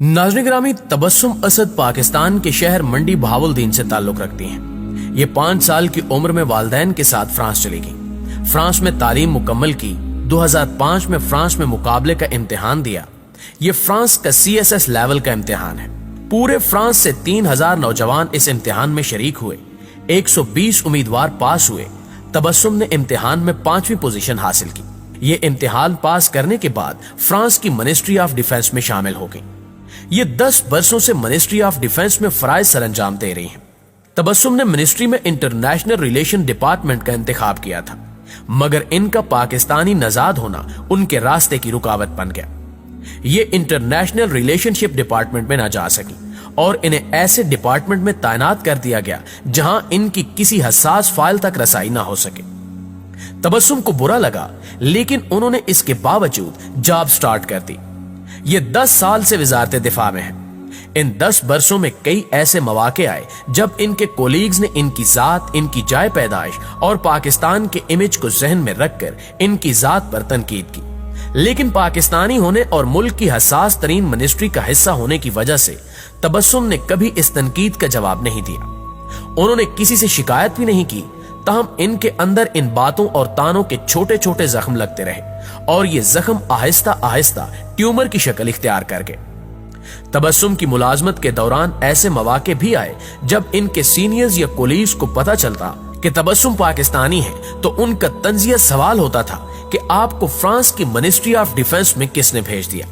नाज़रीन ग्रामी, तबस्सुम असद पाकिस्तान के शहर मंडी बहावलदीन से ताल्लुक रखती हैं। ये 5 साल की उम्र में वालिदैन के साथ फ्रांस चली गई। फ्रांस में तालीम मुकम्मल की। 2005 में फ्रांस में मुकाबले का इम्तिहान दिया। ये फ्रांस का CSS लेवल का इम्तिहान है। पूरे फ्रांस से 3000 नौजवान इस इम्तिहान में शरीक हुए। 120 उम्मीदवार पास हुए। तबस्सुम ने इम्तिहान में 5वीं पोजीशन हासिल की। ये इम्तिहान पास करने के बाद फ्रांस की मिनिस्ट्री ऑफ डिफेंस में शामिल हो गई। ये 10 बरसों से मिनिस्ट्री ऑफ डिफेंस में फराइज सरंजाम दे रही हैं। तबस्सुम ने मिनिस्ट्री में इंटरनेशनल रिलेशन डिपार्टमेंट का इंतखाब किया था, मगर इनका पाकिस्तानी नजाद होना उनके रास्ते की रुकावट बन गया। ये इंटरनेशनल रिलेशनशिप डिपार्टमेंट में ना जा सकी और इन्हें ऐसे डिपार्टमेंट में तैनात कर दिया गया जहां इनकी किसी हसास फाइल तक रसाई ना हो सके। तबस्सुम को बुरा लगा, लेकिन उन्होंने इसके बावजूद जॉब स्टार्ट कर दी। ये 10 साल से वजारत दिफा में है। इन 10 बरसों में कई ऐसे मौके आए जब इनके कोलीग्स ने इनकी जात, इनकी जाय पैदाइश और पाकिस्तान के इमेज को जहन में रखकर इनकी जात पर तनकीद की, लेकिन पाकिस्तानी होने और मुल्क की हसास तरीन मिनिस्ट्री का हिस्सा होने की वजह से तबस्सुम ने कभी इस तनकीद का जवाब नहीं दिया। उन्होंने किसी से शिकायत भी नहीं की, तहम इनके अंदर इन बातों और तानों के छोटे छोटे जख्म लगते रहे और ये जख्म आहिस्ता आहिस्ता ट्यूमर की शक्ल इख्तियार कर गए। तबस्सुम की मुलाजमत के दौरान ऐसे मौके भी आए जब इनके सीनियर्स या कोलीग्स को पता चलता कि तबस्सुम पाकिस्तानी है, तो उनका तंजिया सवाल होता था कि आपको फ्रांस की मिनिस्ट्री ऑफ डिफेंस में किसने भेज दिया।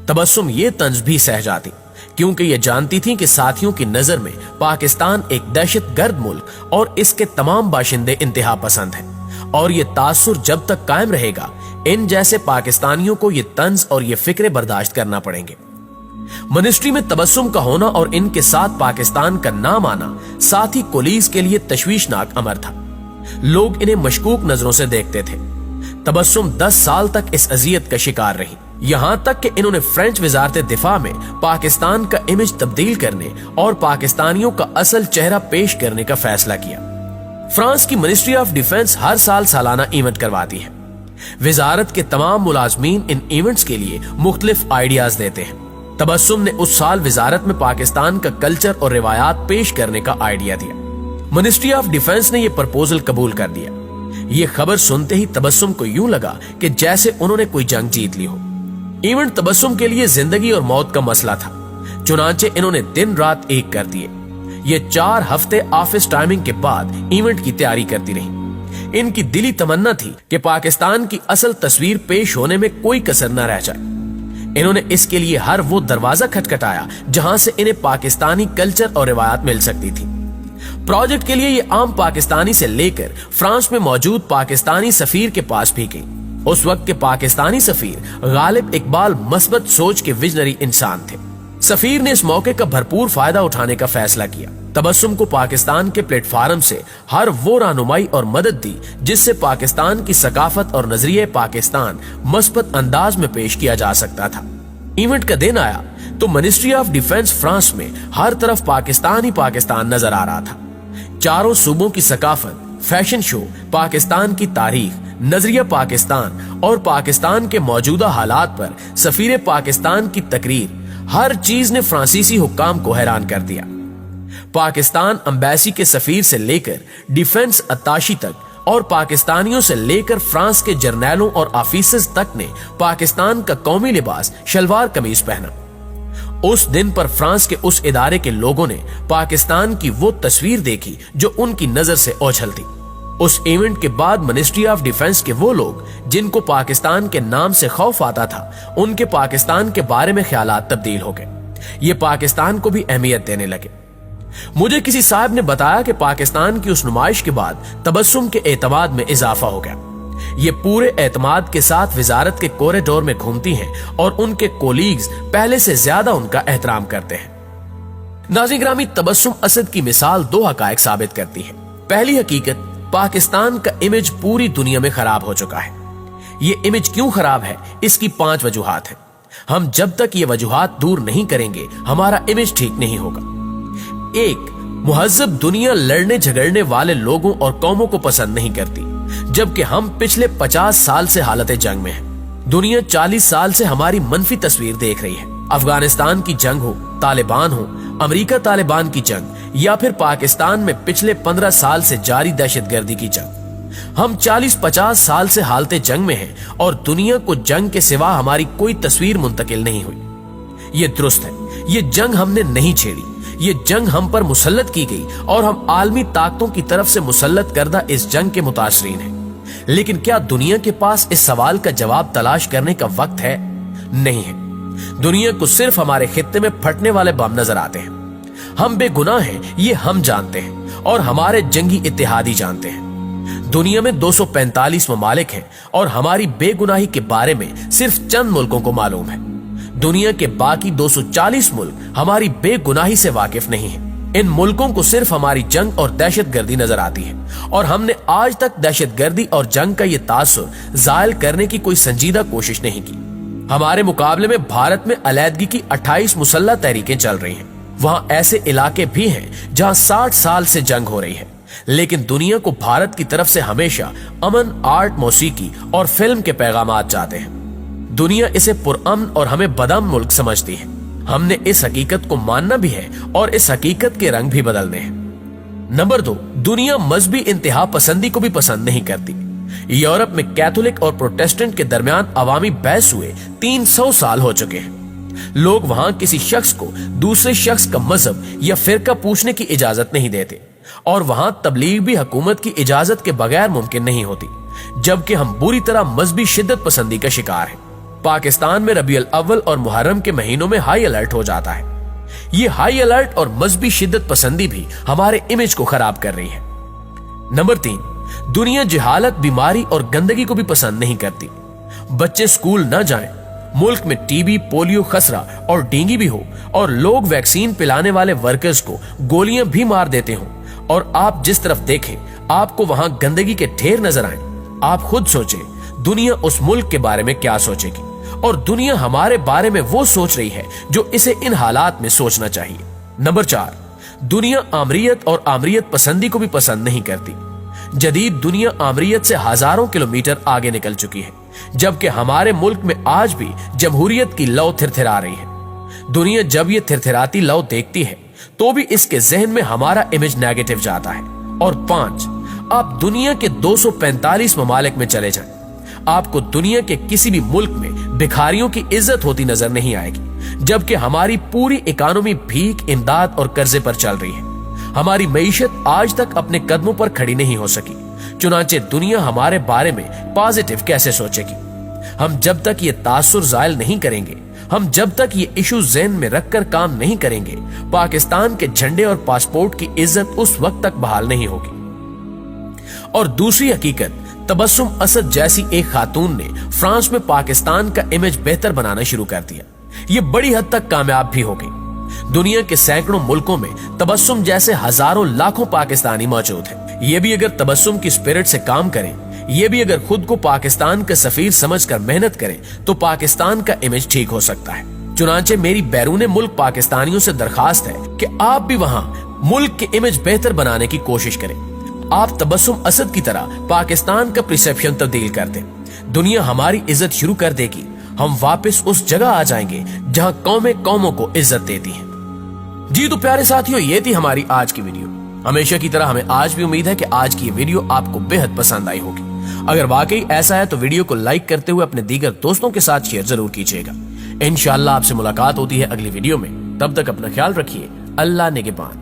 तबस्सुम ये तंज भी सह जाती, क्योंकि ये जानती थी कि साथियों की नजर में पाकिस्तान एक दहशतगर्द मुल्क और इसके तमाम बाशिंदे इंतहा पसंद हैं, और ये तासुर जब तक कायम रहेगा, इन जैसे पाकिस्तानियों को ये तंज और ये फिक्रे बर्दाश्त करना पड़ेंगे। मिनिस्ट्री में तबस्सुम का होना और इनके साथ पाकिस्तान का नाम आना साथी कोलीग्स के लिए तशवीशनाक अमर था। लोग इन्हें मशकूक नजरों से देखते थे। तबस्सुम 10 साल तक इस अजियत का शिकार रही, यहां तक कि इन्होंने फ्रेंच वजारत दिफा में पाकिस्तान का इमेज तब्दील करने और पाकिस्तानियों का असल चेहरा पेश करने का फैसला किया। फ्रांस की मिनिस्ट्री ऑफ डिफेंस हर साल सालाना इवेंट करवाती है। वजारत के तमाम मुलाजमीन इन इवेंट्स के लिए मुख्तलिफ आइडियाज देते हैं। तबस्सुम ने उस साल वजारत में पाकिस्तान का कल्चर और रिवायात पेश करने का आइडिया दिया। मिनिस्ट्री ऑफ डिफेंस ने यह प्रपोजल कबूल कर दिया। ये खबर सुनते ही तबस्सुम को यूं लगा कि जैसे उन्होंने कोई जंग जीत ली हो। इवेंट तबस्सुम के लिए जिंदगी और मौत का मसला था, चुनांचे इन्होंने दिन रात एक कर दिए। ये 4 हफ्ते ऑफिस टाइमिंग के बाद इवेंट की तैयारी करती रही। इनकी दिली तमन्ना थी कि पाकिस्तान की असल तस्वीर पेश होने में कोई कसर न रह जाए। इन्होंने इसके लिए हर वो दरवाजा खटखटाया जहां से इन्हें पाकिस्तानी कल्चर और रिवायत मिल सकती थी। प्रोजेक्ट के लिए ये आम पाकिस्तानी से लेकर फ्रांस में मौजूद पाकिस्तानी सफीर के पास भी गई। उस वक्त के पाकिस्तानी सफीर गालिब इकबाल मस्बत सोच के विजनरी इंसान थे। सफीर ने इस मौके का भरपूर फायदा उठाने का फैसला किया। तबस्सुम को पाकिस्तान के प्लेटफार्म से हर वो रहनुमाई और मदद दी जिससे पाकिस्तान की सकाफत और नजरिए पाकिस्तान मस्बत अंदाज में पेश किया जा सकता था। इवेंट का दिन आया तो मिनिस्ट्री ऑफ डिफेंस फ्रांस में हर तरफ पाकिस्तान ही पाकिस्तान नजर आ रहा था। चारों सूबों की सकाफत, फैशन शो, पाकिस्तान की तारीख, नजरिया पाकिस्तान और पाकिस्तान के मौजूदा हालात पर सफीर पाकिस्तान की तकरीर, हर चीज ने फ्रांसीसी हुक्काम को हैरान कर दिया। पाकिस्तान एम्बेसी के सफीर से लेकर डिफेंस अत्ताशी तक और पाकिस्तानियों से लेकर फ्रांस के जर्नैलों और ऑफिसर्स तक ने पाकिस्तान का कौमी लिबास शलवार कमीज पहना। उस दिन पर फ्रांस के उस इदारे के लोगों ने पाकिस्तान की वो तस्वीर देखी जो उनकी नजर से ओझल थी। उस इवेंट के बाद मिनिस्ट्री ऑफ डिफेंस के वो लोग जिनको पाकिस्तान के नाम से खौफ आता था, उनके पाकिस्तान के बारे में ख्यालात तब्दील हो गए। ये पाकिस्तान को भी अहमियत देने लगे। मुझे किसी साहब ने बताया कि पाकिस्तान की उस नुमाइश के बाद तबस्सुम के एतमाद में इजाफा हो गया। ये पूरे एतमाद के साथ वजारत के कॉरिडोर में घूमती हैं और उनके कोलीग्स पहले से ज्यादा उनका एहतराम करते हैं। नाज़रीन ग्रामी, तबस्सुम असद की मिसाल 2 हकायक साबित करती है। पहली हकीकत, पाकिस्तान का इमेज पूरी दुनिया में खराब हो चुका है। ये इमेज क्यों खराब है, इसकी 5 वजूहात हैं। हम जब तक ये वजूहात दूर नहीं करेंगे, हमारा इमेज ठीक नहीं होगा। 1, मुहज्जब दुनिया लड़ने झगड़ने वाले लोगों और कौमों को पसंद नहीं करती, जबकि हम पिछले 50 साल से हालत जंग में हैं। दुनिया 40 साल से हमारी मनफी तस्वीर देख रही है। अफगानिस्तान की जंग हो, तालिबान हो, अमेरिका तालिबान की जंग या फिर पाकिस्तान में पिछले 15 साल से जारी दहशतगर्दी की जंग, हम 40-50 साल से हालते जंग में हैं और दुनिया को जंग के सिवा हमारी कोई तस्वीर मुंतकिल नहीं हुई। ये दुरुस्त है, ये जंग हमने नहीं छेड़ी, ये जंग हम पर मुसल्लत की गई और हम आलमी ताकतों की तरफ से मुसल्लत करदा इस जंग के मुतासरीन हैं। लेकिन क्या दुनिया के पास इस सवाल का जवाब तलाश करने का वक्त है? नहीं है। दुनिया को सिर्फ हमारे खित्ते में फटने वाले बम नजर आते हैं। हम बेगुनाह हैं, ये हम जानते हैं और हमारे जंगी इत्तेहादी जानते हैं। दुनिया में 245 ममालिक हैं और हमारी बेगुनाही के बारे में सिर्फ चंद मुल्कों को मालूम है। दुनिया के बाकी 240 मुल्क हमारी बेगुनाही से वाकिफ नहीं हैं। इन मुल्कों को सिर्फ हमारी जंग और दहशतगर्दी नजर आती है और हमने आज तक दहशतगर्दी और जंग का ये तासुर जायल करने की कोई संजीदा कोशिश नहीं की। हमारे मुकाबले में भारत में अलैदगी की 28 मुसल्लह तहरीकें चल रही हैं। वहां ऐसे इलाके भी हैं जहां 60 साल से जंग हो रही है, लेकिन दुनिया को भारत की तरफ से हमेशा अमन, आर्ट, मौसीकी और फिल्म के पैगामात जाते हैं। दुनिया इसे पुरअमन और हमें बदअमन मुल्क समझती है। हमने इस हकीकत को मानना भी है और इस हकीकत के रंग भी बदलने हैं। नंबर 2, दुनिया मजहबी इंतहा पसंदी को भी पसंद नहीं करती। यूरोप में कैथोलिक और प्रोटेस्टेंट के दरमियान अवामी बहस हुए 300 साल हो चुके हैं। लोग वहां किसी शख्स को दूसरे शख्स का मजहब या फिरका पूछने की इजाजत नहीं देते और वहां तबलीग भी हुकूमत की इजाजत के बगैर मुमकिन नहीं होती, जबकि हम बुरी तरह मजहबी शिद्दत पसंदी का शिकार हैं। पाकिस्तान में रबीउल अव्वल और मुहर्रम के महीनों में हाई अलर्ट हो जाता है। ये हाई अलर्ट और मजहबी शिद्दत पसंदी भी हमारे इमेज को खराब कर रही है। नंबर 3, दुनिया जहालत, बीमारी और गंदगी को भी पसंद नहीं करती। बच्चे स्कूल न जाएं, मुल्क में टीबी, पोलियो, खसरा और डेंगू भी हो और लोग वैक्सीन पिलाने वाले वर्कर्स को गोलियां भी मार देते हो और आप जिस तरफ देखें आपको वहां गंदगी के ढेर नजर आए। आप खुद सोचें, दुनिया उस मुल्क के बारे में क्या सोचेगी और दुनिया हमारे बारे में वो सोच रही है जो इसे इन हालात में सोचना चाहिए। नंबर 4, दुनिया आमरीयत और आमरीयत पसंदी को भी पसंद नहीं करती। जदीद दुनिया आमरीयत से हजारों किलोमीटर आगे निकल चुकी है, जबकि हमारे मुल्क में आज भी जमहूरियत की लौ थिरथिरा रही है। दुनिया जब ये थिरथिराती लौ देखती है तो भी इसके जहन में हमारा इमेज नेगेटिव जाता है। और 5, आप दुनिया के 245 ममालिक में चले जाएं, आपको दुनिया के किसी भी मुल्क में भिखारियों की इज्जत होती नजर नहीं आएगी, जबकि हमारी पूरी इकोनॉमी भीख, इमदाद और कर्जे पर चल रही है। हमारी मईशत आज तक अपने कदमों पर खड़ी नहीं हो सकी, चुनांचे दुनिया हमारे बारे में पॉजिटिव कैसे सोचेगी? हम जब तक ये तासुर जायल नहीं करेंगे, हम जब तक ये इशू ज़हन में रखकर काम नहीं करेंगे, पाकिस्तान के झंडे और पासपोर्ट की इज्जत उस वक्त तक बहाल नहीं होगी। और दूसरी हकीकत, तबस्सुम असद जैसी एक खातून ने फ्रांस में पाकिस्तान का इमेज बेहतर बनाना शुरू कर दिया। ये बड़ी हद तक कामयाब भी हो गई। दुनिया के सैकड़ों मुल्कों में तबस्सुम जैसे हजारों लाखों पाकिस्तानी मौजूद हैं। ये भी अगर तबस्सुम की स्पिरिट से काम करें, ये भी अगर खुद को पाकिस्तान का सफीर समझकर मेहनत करें, तो पाकिस्तान का इमेज ठीक हो सकता है। चुनांचे मेरी बैरून मुल्क पाकिस्तानियों से दरखास्त है कि आप भी वहां मुल्क के इमेज बेहतर बनाने की कोशिश करें। आप तबस्सुम असद की तरह पाकिस्तान का परसेप्शन तब्दील कर दें। दुनिया हमारी इज्जत शुरू कर देगी। हम वापस उस जगह आ जाएंगे जहां कौमें कौमों को इज्जत देती हैं। जी तो प्यारे साथियों, ये थी हमारी आज की वीडियो। हमेशा की तरह हमें आज भी उम्मीद है कि आज की ये वीडियो आपको बेहद पसंद आई होगी। अगर वाकई ऐसा है तो वीडियो को लाइक करते हुए अपने दीगर दोस्तों के साथ शेयर जरूर कीजिएगा। इंशाअल्लाह आपसे मुलाकात होती है अगली वीडियो में। तब तक अपना ख्याल रखिए। अल्लाह निगहबान।